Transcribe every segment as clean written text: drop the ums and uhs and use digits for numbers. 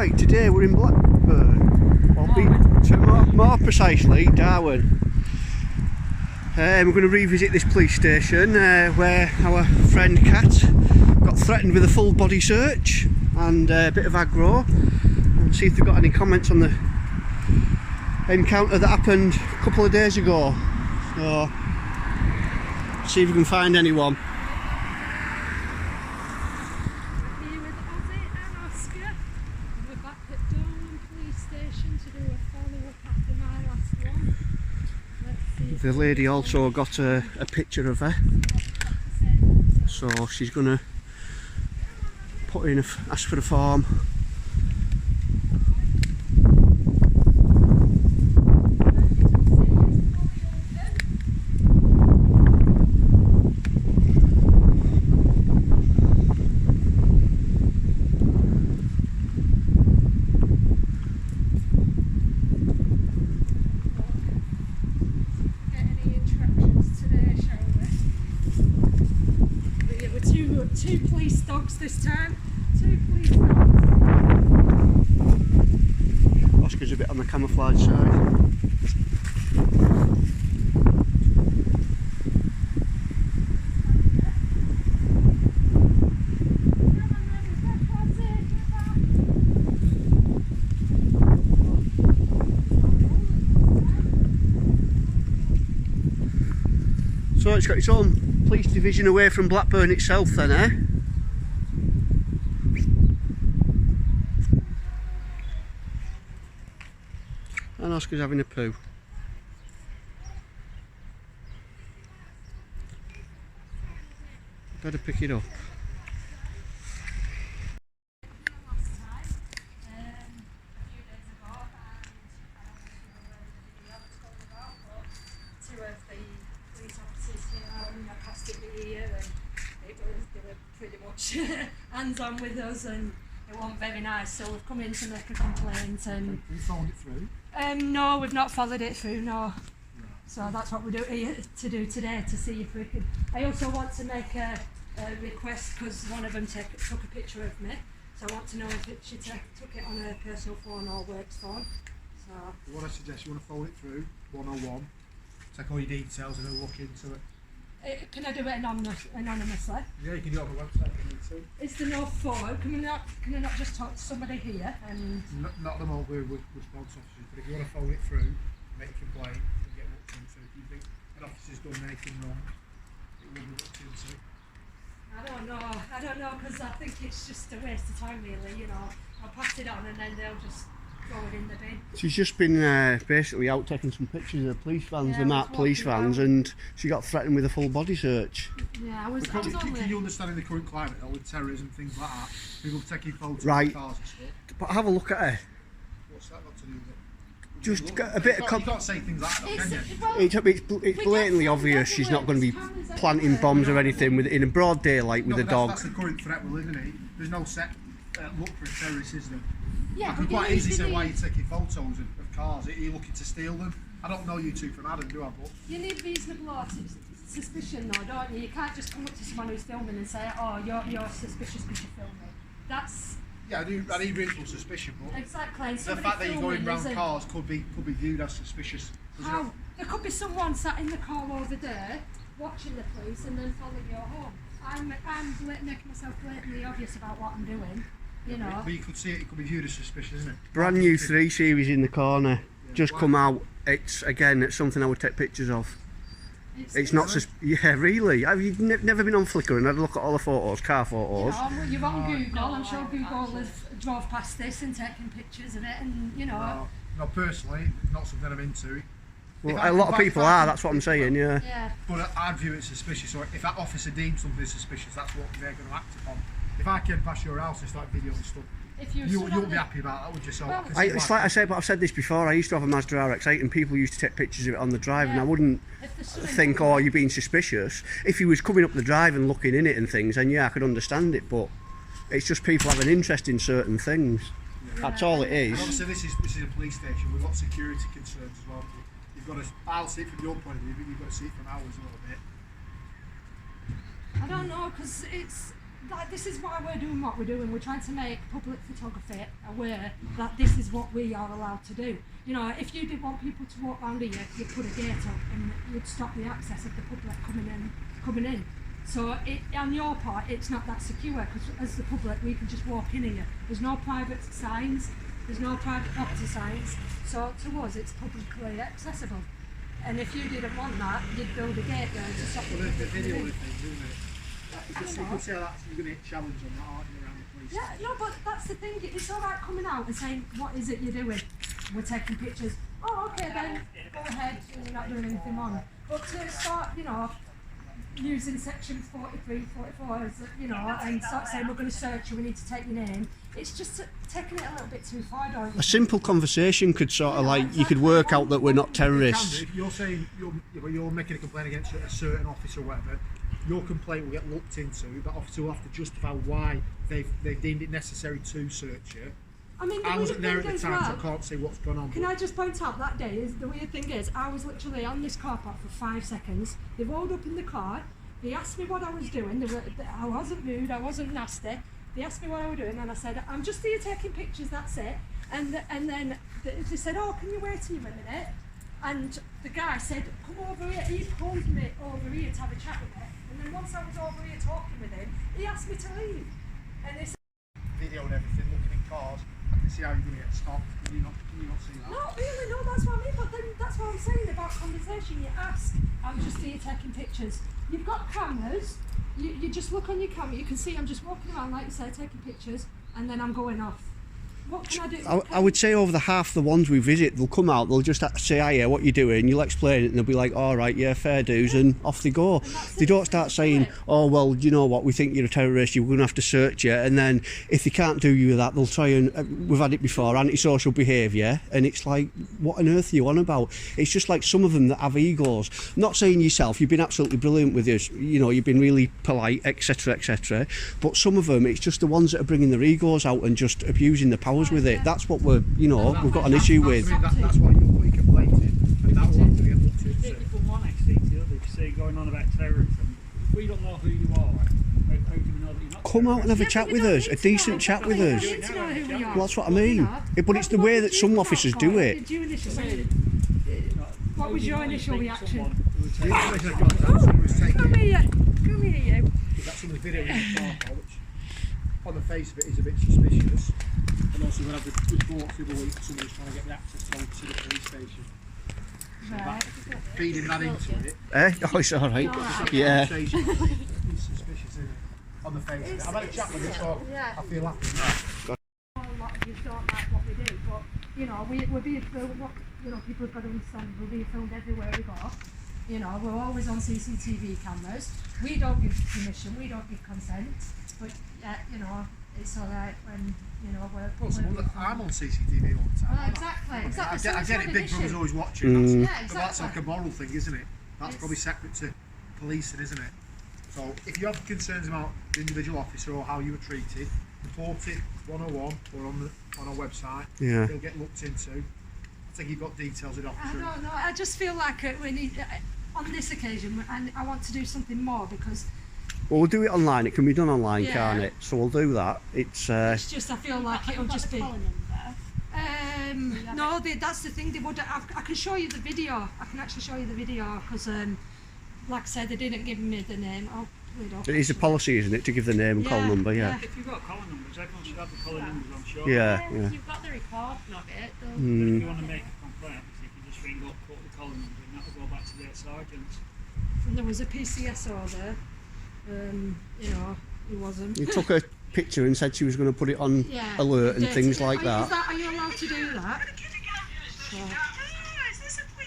Right, today we're in Blackburn, or more precisely Darwen. We're going to revisit this police station where our friend Kat got threatened with a full body search and a bit of aggro, and see if they've got any comments on the encounter that happened a couple of days ago. So, see if we can find anyone. The lady also got a picture of her, so she's gonna put in ask for a form. Two police dogs this time. Two police dogs. Oscar's a bit on the camouflage side. So it's got its own police division away from Blackburn itself then, eh? And Oscar's having a poo. Better pick it up. Pretty much hands on with us, and it wasn't very nice, so we've come in to make a complaint. And you followed it through? No, we've not followed it through, no. So that's what we're here to do today, to see if we can. I also want to make a request, because one of them took a picture of me, so I want to know if she took it on her personal phone or works phone. So what I suggest, you want to follow it through 101, take all your details and then look into it. Can I do it anonymously? Yeah, you can do it on the website if you need to. Is there no phone? Can I not just talk to somebody here? And not at the moment with response officers, but if you want to follow it through, make a complaint and get looked into. If you think an officer's done anything wrong, it will be looked into. I don't know, because I think it's just a waste of time, really. You know, I'll pass it on and then they'll just throw it in the bin. She's just been basically out taking some pictures of police vans, the marked police vans, and she got threatened with a full body search. Yeah, I was Can only... you understand in the current climate, though, with terrorism and things like that, people taking photos Right. of cars and stuff? But have a look at her. What's that got to do with it? Just got a bit of... You can't say things like that, can you? Well, It's blatantly obvious she's not going to be planting bombs or anything in a broad daylight with a dog. That's the current threat we're living in. There's no set look for a terrorist, is there? yeah, I could quite easily say, why are you taking photos of cars? Are you looking to steal them? I don't know you two from Adam, do I? But you need reasonable suspicion, though, don't you? You can't just come up to someone who's filming and say, oh, you're suspicious because you're filming. That's... yeah, I need reasonable suspicion, but exactly. the fact that you're going round cars could be viewed as suspicious. How? There could be someone sat in the car over there watching the police and then following you home. I'm making myself blatantly obvious about what I'm doing, you know. But you could see it could be viewed as suspicious, isn't it? Brand new 3 Series in the corner, just come out. It's something I would take pictures of. It's not yeah, really. Have you never been on Flickr and had a look at all the photos, car photos? You know, you're on Google. I'm sure Google has drove past this and taken pictures of it, and you know. No, personally, not something I'm into. Well, a lot of people are. That's what I'm saying. Yeah. Yeah. But I'd view it suspicious. So if that officer deems something suspicious, that's what they're going to act upon. If I came past your house and start videoing stuff, you wouldn't be happy about that, would you? So well, it's like I said, but I've said this before. I used to have a Mazda RX-8, and people used to take pictures of it on the drive, and I wouldn't think, oh, you're being suspicious. If he was coming up the drive and looking in it and things, then yeah, I could understand it. But it's just people have an interest in certain things. Yeah. That's all it is. And obviously, this is a police station. We've got security concerns as well. You've got to. I'll see it from your point of view, but you've got to see it from ours a little bit. I don't know, because it's like, this is why we're doing what we're doing. We're trying to make public photography aware that this is what we are allowed to do. You know, if you did want people to walk round here, you'd put a gate up and you'd stop the access of the public coming in. So on your part, it's not that secure, because as the public, we can just walk in here. There's no private signs, there's no private property signs. So to us, it's publicly accessible. And if you didn't want that, you'd build a gate there to stop the Well, the public video coming in. thing, isn't it? Because you could say that you're going to get challenged on that, aren't you, around the police Yeah, station? no, but that's the thing. It's all right coming out and saying, what is it you're doing? We're taking pictures. Oh, okay, then go ahead. You're not doing anything wrong. But to start, you know, using sections 43, 44, as, you know, and start saying we're going to search you, we need to take your name. It's just taking it a little bit too far, don't you? A simple conversation could sort of like, you could work out that we're not terrorists. If you're saying you're making a complaint against a certain officer or whatever, your complaint will get looked into. That officer will have to justify why they've deemed it necessary to search you. I mean, I wasn't there at the time, so I can't say what's gone on. Can I just point out that day, is the weird thing is, I was literally on this car park for 5 seconds. They rolled up in the car. They asked me what I was doing. I wasn't rude. I wasn't nasty. They asked me what I was doing, and I said, I'm just here taking pictures. That's it. And then they said, oh, can you wait here a minute? And the guy said, come over here. He pulled me over here to have a chat with me. And then once I was over here talking with him, he asked me to leave. And they said, Video and everything, looking in cars. I can see how you're going to get stopped. Can you not see that? not really, no, that's what I mean. But then that's what I'm saying about conversation. You ask, I'm just here taking pictures. You've got cameras. You just look on your camera. You can see I'm just walking around, like you said, taking pictures, and then I'm going off. What can I do? I would say over the half the ones we visit, they'll come out, they'll just say, hiya, what you doing? You'll explain it, and they'll be like, all right, yeah, fair dues, and off they go. They don't start saying, oh, well, you know what, we think you're a terrorist, you're going to have to search you, and then if they can't do you with that, they'll try and, we've had it before, antisocial behaviour, and it's like, what on earth are you on about? It's just like some of them that have egos. Not saying yourself, you've been absolutely brilliant with us, you know, you've been really polite, etc., etc., but some of them, it's just the ones that are bringing their egos out and just abusing the powers with it. That's what we're, you know, we've got an issue with. That's why you're putting complaint in, and that one to get looked into. Take it from one extreme to the other. If you say going on about terrorism, if we don't know who you are, how do we know that you're not? Come out and have a chat with us, a decent chat with us. Well, that's what I mean. But it's the way that some officers do it. What was your initial reaction? Come here, you. That's some of the video in the car, which on the face of it is a bit suspicious. And also when I've reports the other week, somebody's trying to get the access code to the police station. So Right. feeding that into it. Eh? Oh, it's all right. Yeah. It's suspicious, isn't it? On the face of it. I've had a chat with it, so Yeah. I feel happy. A lot of you don't like what we do, but you know, we're being filmed. You know, people have got to understand we're being filmed everywhere we go. You know, we're always on CCTV cameras. We don't give permission, we don't give consent, but you know, it's all right when you know I'm on CCTV all the time. Well, exactly. I get it. Big Brother's always watching. Mm. But that's like a moral thing, isn't it? That's probably separate to policing, isn't it? So if you have concerns about the individual officer or how you were treated, report it 101 or on our website. Yeah. It'll get looked into. I think you've got details of the I officer. don't know. I just feel like we need on this occasion, and I want to do something more because Well, we'll do it online. It can be done online, Yeah. can't it? So we'll do that. It's it's just I feel like it'll just be. No, that's the thing. They would. I can show you the video. I can actually show you the video because, like I said, they didn't give me the name. Oh, wait up. it is a policy, isn't it, to give the name and call Yeah, number? Yeah. If you've got collar numbers, everyone should have the collar numbers, I'm sure. Yeah. Yeah. You've got the recording of it. But if Mm. you want to make a complaint, you can just ring up, put the collar number, and that will go back to the sergeants. And there was a PCSO there. You know, he wasn't. You took a picture and said she was going to put it on Yeah, alert and did. things like Are that. you allowed to do that? Yeah.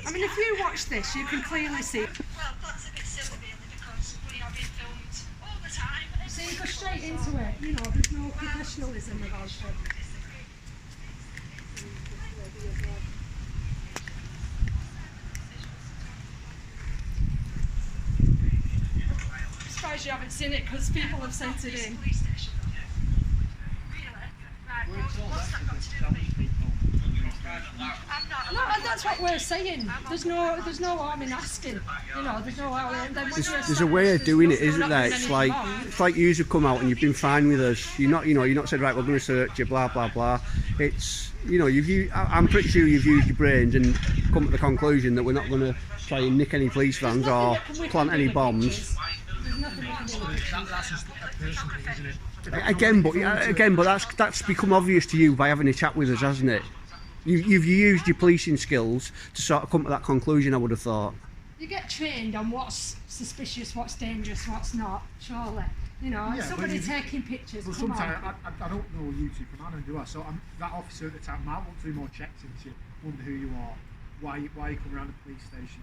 I mean, if you watch this, you can clearly see. Well, that's a bit silly really because we are being filmed all the time. So you go straight into it. You know, there's no professionalism about it. I'm surprised you haven't seen it because people have sent it in. Police station. Really? Right, what's that got telling people. I'm not. No, and that's what we're saying. There's no harm in asking. You know, there's no harm. And then when you're There's a way of doing it, isn't there? nothing It's wrong. like you have come out and you've been fine with us. You're not said, right, we're going to search you, blah blah blah. It's, I'm pretty sure you've used your brains and come to the conclusion that we're not going to try and nick any police vans or plant any bombs. There's nothing we can do with pictures. That's just a personal thing, isn't it? Again, but that's become obvious to you by having a chat with us, hasn't it? You've used your policing skills to sort of come to that conclusion, I would have thought. You get trained on what's suspicious, what's dangerous, what's not, surely. You know, Yeah, somebody but taking pictures, Well, come sometimes on. I don't know YouTube from Adam, do I? So that officer at the time might want to do more checks into you, wonder who you are, why you come around the police station.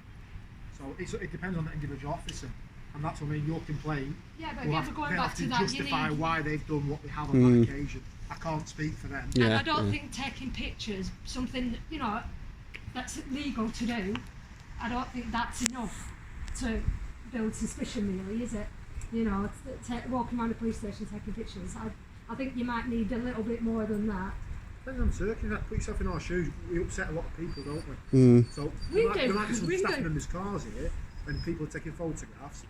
So it depends on the individual officer, and that's what I mean. Your complaint Yeah, but will again, have, we're going they'll back have to to that. justify You need, why they've done what they have on that occasion. I can't speak for them. and I don't think taking pictures, something, that's legal to do, I don't think that's enough to build suspicion, really, is it? Walking around a police station taking pictures. I think you might need a little bit more than that. Depends on circling. Put yourself in our shoes. We upset a lot of people, don't we? So We there do, might be some we staff do. members' cars here, and people are taking photographs.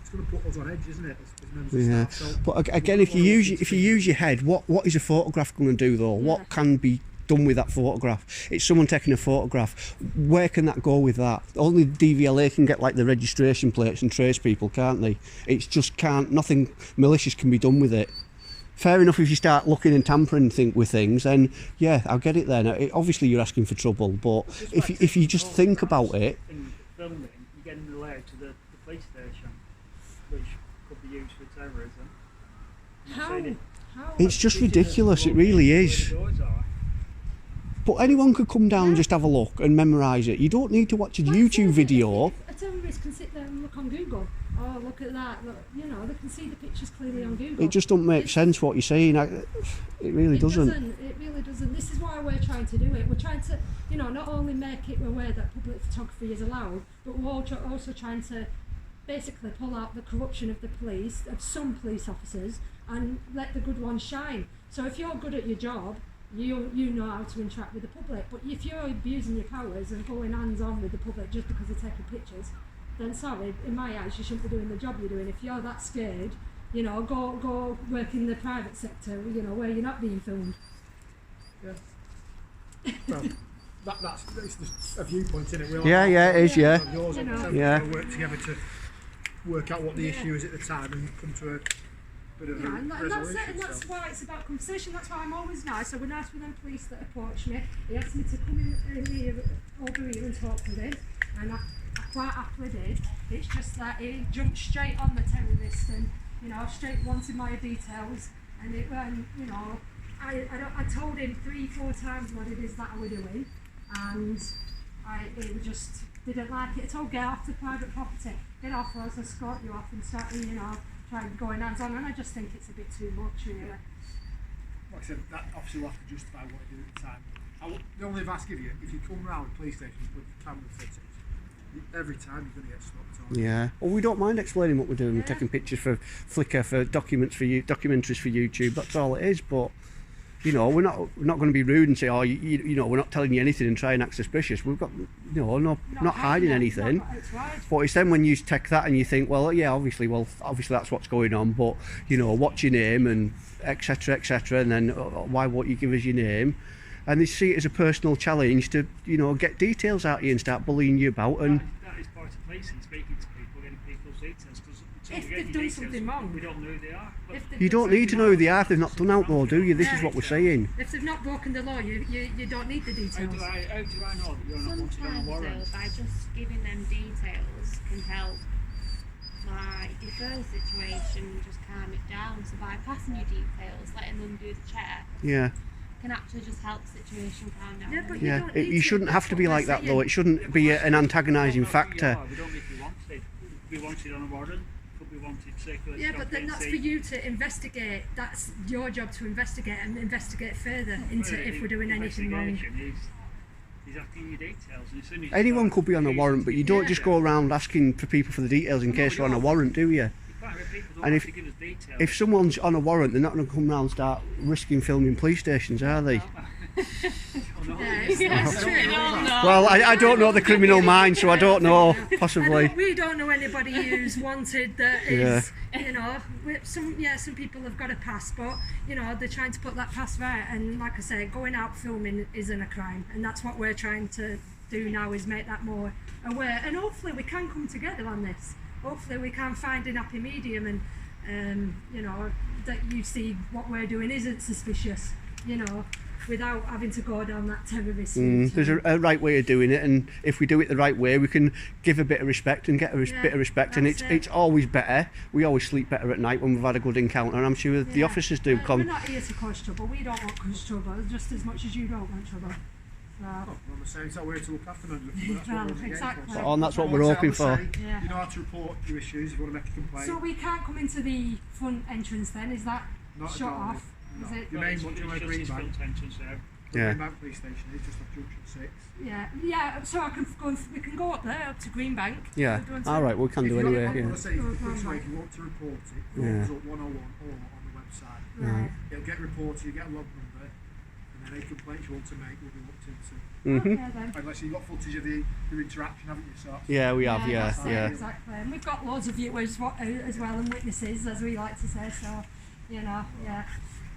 It's going to put us on edge, isn't it? As members of Yeah, staff. So but again, if you use your head, what is a photograph going to do though? What can be done with that photograph? It's someone taking a photograph. Where can that go with that? Only DVLA can get like the registration plates and trace people, can't they? It's just nothing malicious can be done with it. Fair enough if you start looking and tampering with things, then yeah, I'll get it then. Obviously you're asking for trouble, but if you just think about it. In filming, you're getting the layer to the police station, which could be used for terrorism. How? It's just ridiculous, it really is. But anyone could come down and just have a look and memorise it. You don't need to watch a YouTube video. A terrorist can sit there and look on Google. Oh, look at that. Look, they can see the pictures clearly on Google. It just doesn't make sense what you're saying. It really doesn't. It really doesn't. This is why we're trying to do it. We're trying to, not only make it aware that public photography is allowed, but we're also trying to basically pull out the corruption of the police, of some police officers, and let the good ones shine. So if you're good at your job, you know how to interact with the public. But if you're abusing your powers and going hands-on with the public just because they're taking pictures, then sorry, in my eyes, you shouldn't be doing the job you're doing. If you're that scared, go work in the private sector, where you're not being filmed. Yeah. Well, that's just a viewpoint, isn't it? We all Yeah, have it is, yeah. yours, You know. and Yeah. we'll work together to work out what the issue is at the time and come to a bit of a And that's resolution. it, and that's so. why it's about conversation. That's why I'm always nice. So we're nice with them police that approach me. They asked me to come in here, over here and talk with him, and I quite happily did. It's just that he jumped straight on the terrorist and straight wanted my details, and it went, I told him 3-4 times what it is that I were doing, and he just didn't like it at all. Get off the private property, get off, or else I'll escort you off and start, trying going hands on, and I just think it's a bit too much, really. Like I said, that officer will have to justify what he did at the time. The only advice I give you, if you come round the police station with camera footage, every time you're going to get stopped on. Yeah. Well, we don't mind explaining what we're doing. We're taking pictures for Flickr, for documentaries for YouTube. That's all it is. But we're not going to be rude and say, oh, we're not telling you anything and try and act suspicious. We've got, not hiding anything. But it's then when you take that and you think, well, yeah, obviously that's what's going on. But what's your name and etc. And then why won't you give us your name? And they see it as a personal challenge to, get details out of you and start bullying you about. And that is part of policing, speaking to people, getting people's details. Because If they've done something wrong. We don't know who they are. you don't need to know who they are if they've not done out law, do you? This is what we're saying. If they've not broken the law, you don't need the details. How do I know that you're not wanted on a Sometimes warrant? though, by just giving them details can help defer the situation, just calm it down. So by passing you details, letting them do the check, Yeah. can actually just help the situation calm down. Yeah, but Yeah. don't need You shouldn't have to be like that though. It shouldn't be an antagonising factor. We don't need to be wanted. Could be wanted on a warrant. Could be wanted circulating. Yeah, but then that's for you to investigate. That's your job to investigate and investigate further into if we're doing anything wrong. He's asking you details, and as soon as Anyone could be on a warrant, but you don't just go around asking for people for the details in case they're on a warrant, do you? And if someone's on a warrant, they're not going to come round and start risking filming police stations, are they? It's true. Well, I don't know the criminal mind, so I don't know. Possibly. We don't know anybody who's wanted that is, you know, some people have got a pass, but you know they're trying to put that pass right. And like I say, going out filming isn't a crime, and that's what we're trying to do now, is make that more aware. And hopefully we can come together on this. Hopefully we can find an happy medium, and you know, that you see what we're doing isn't suspicious, you know, without having to go down that terrorist route. There's a right way of doing it, and if we do it the right way, we can give a bit of respect and get a bit of respect, and it's always better. We always sleep better at night when we've had a good encounter, and I'm sure the officers do We're come. not here to cause trouble. We don't want cause trouble just as much as you don't want trouble. So, Well, I'm the same. It's that way to look after them. That's Well, what we're exactly. for. And that's what we're hoping for. Yeah. You know how to report your issues if you want to make a complaint. So we can't come into the front entrance then, is that Not at shut all. off? No. Is it? Your main one, Greenbank. Yeah. Greenbank police station is just off Junction 6. Yeah, so we can go up there, up to Greenbank. Yeah. We're going to- All right, we can do If you anyway. want to Yeah. say, if you want to report it, it Yeah. goes up 101 or on the website. Right. It'll get reported, you get a log number, and then any complaints you want to make will be looked into. Okay then. Unless you've got footage of your interaction, haven't you? So Yeah, we have. that's it, Yeah. exactly. And we've got loads of viewers as well, and witnesses, as we like to say. So, you know, yeah,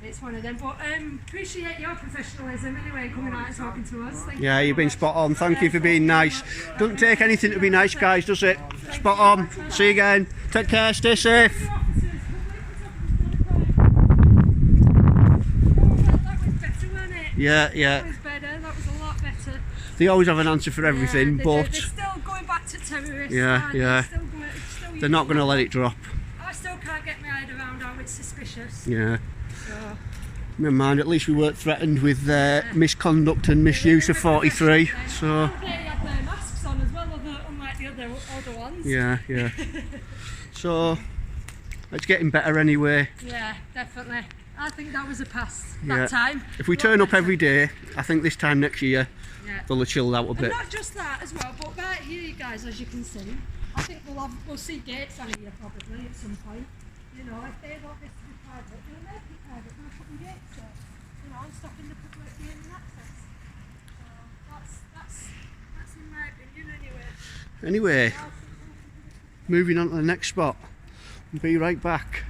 it's one of them. But appreciate your professionalism anyway, coming out and talking to us. Thank you Yeah, very you've been much. spot on. Thank you for being nice. Doesn't take anything to be nice, guys, does it? Spot on. See you again. Take care. Stay safe. That was better, wasn't it? Yeah. That was better. That was a lot better. They always have an answer for everything, Yeah, but they're still going back to terrorists. Yeah, aren't they? yeah. Still they're not going to let it drop. I still can't get my head around how it's suspicious. Yeah. So, Never mind. At least we weren't threatened with misconduct and misuse of 43. So they had their masks on as well, unlike the other ones. yeah. So it's getting better anyway. Yeah, definitely. I think that was a pass Yeah. that time. If we turn up every day, I think this time next year Yeah. they'll have chilled out a And bit. not just that as well, but right here, you guys, as you can see, I think we'll see gates on here probably at some point. You know, if they want this to be private, they'll make it private. They'll put the gates up. You know, stopping the public gaining access. So that's in my opinion anyway. Anyway, moving on to the next spot. Be right back.